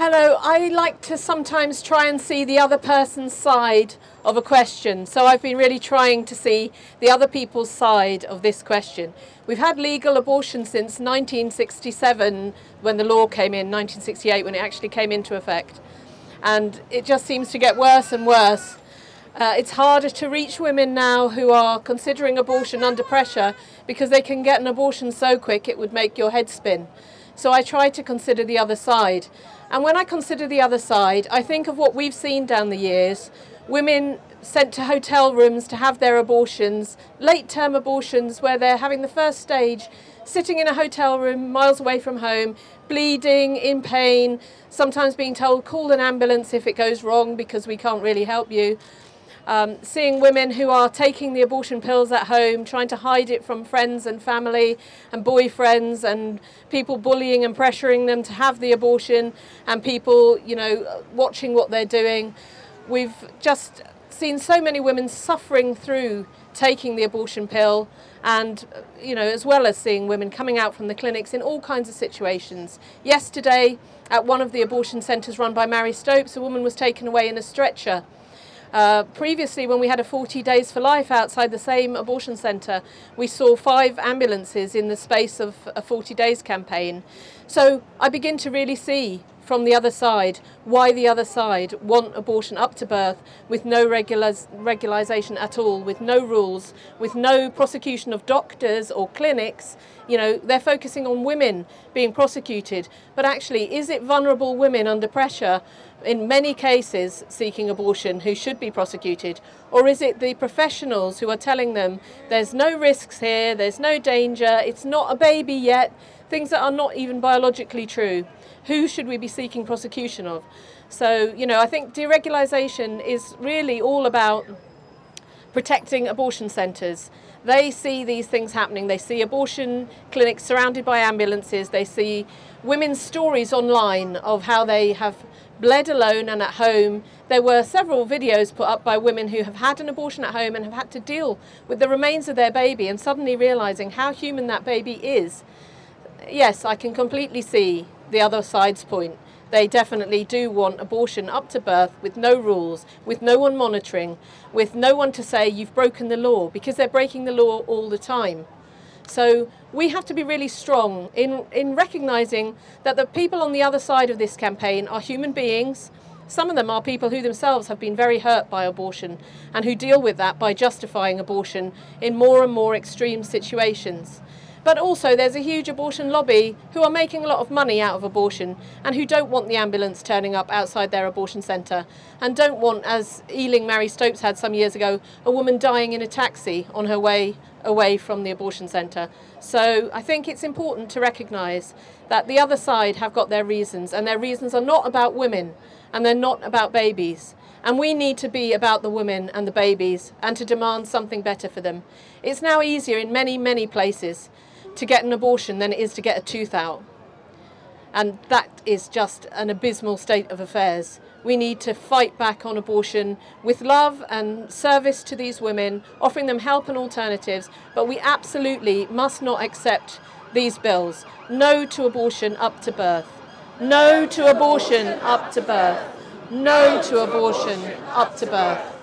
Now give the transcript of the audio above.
Hello, I like to sometimes try and see the other person's side of a question. So I've been really trying to see the other people's side of this question. We've had legal abortion since 1967 when the law came in, 1968 when it actually came into effect. And it just seems to get worse and worse. It's harder to reach women now who are considering abortion under pressure because they can get an abortion so quick it would make your head spin. So I try to consider the other side. And when I consider the other side, I think of what we've seen down the years. Women sent to hotel rooms to have their abortions, late-term abortions where they're having the first stage, sitting in a hotel room miles away from home, bleeding, in pain, sometimes being told, call an ambulance if it goes wrong because we can't really help you. Seeing women who are taking the abortion pills at home, trying to hide it from friends and family and boyfriends, and people bullying and pressuring them to have the abortion, and people, watching what they're doing. We've just seen so many women suffering through taking the abortion pill, and as well as seeing women coming out from the clinics in all kinds of situations. Yesterday at one of the abortion centres run by Mary Stopes, a woman was taken away in a stretcher. Previously, when we had a 40 Days for Life outside the same abortion centre, we saw 5 ambulances in the space of a 40 Days campaign. So I begin to really see from the other side why the other side want abortion up to birth with no regularisation at all, with no rules, with no prosecution of doctors or clinics. They're focusing on women being prosecuted, but actually, is it vulnerable women under pressure in many cases seeking abortion who should be prosecuted? Or is it the professionals who are telling them there's no risks here, there's no danger, it's not a baby yet, things that are not even biologically true? Who should we be seeking prosecution of? So, I think deregularisation is really all about protecting abortion centres. They see these things happening. They see abortion clinics surrounded by ambulances. They see women's stories online of how they have bled alone and at home. There were several videos put up by women who have had an abortion at home and have had to deal with the remains of their baby and suddenly realising how human that baby is. Yes, I can completely see the other side's point. They definitely do want abortion up to birth with no rules, with no one monitoring, with no one to say you've broken the law, because they're breaking the law all the time. So we have to be really strong in recognising that the people on the other side of this campaign are human beings. Some of them are people who themselves have been very hurt by abortion and who deal with that by justifying abortion in more and more extreme situations. But also there's a huge abortion lobby who are making a lot of money out of abortion and who don't want the ambulance turning up outside their abortion centre, and don't want, as Ealing Mary Stopes had some years ago, a woman dying in a taxi on her way away from the abortion centre. So I think it's important to recognise that the other side have got their reasons, and their reasons are not about women and they're not about babies. And we need to be about the women and the babies and to demand something better for them. It's now easier in many, many places to get an abortion than it is to get a tooth out. And that is just an abysmal state of affairs. We need to fight back on abortion with love and service to these women, offering them help and alternatives, but we absolutely must not accept these bills. No to abortion up to birth. No to abortion up to birth. No to abortion up to birth.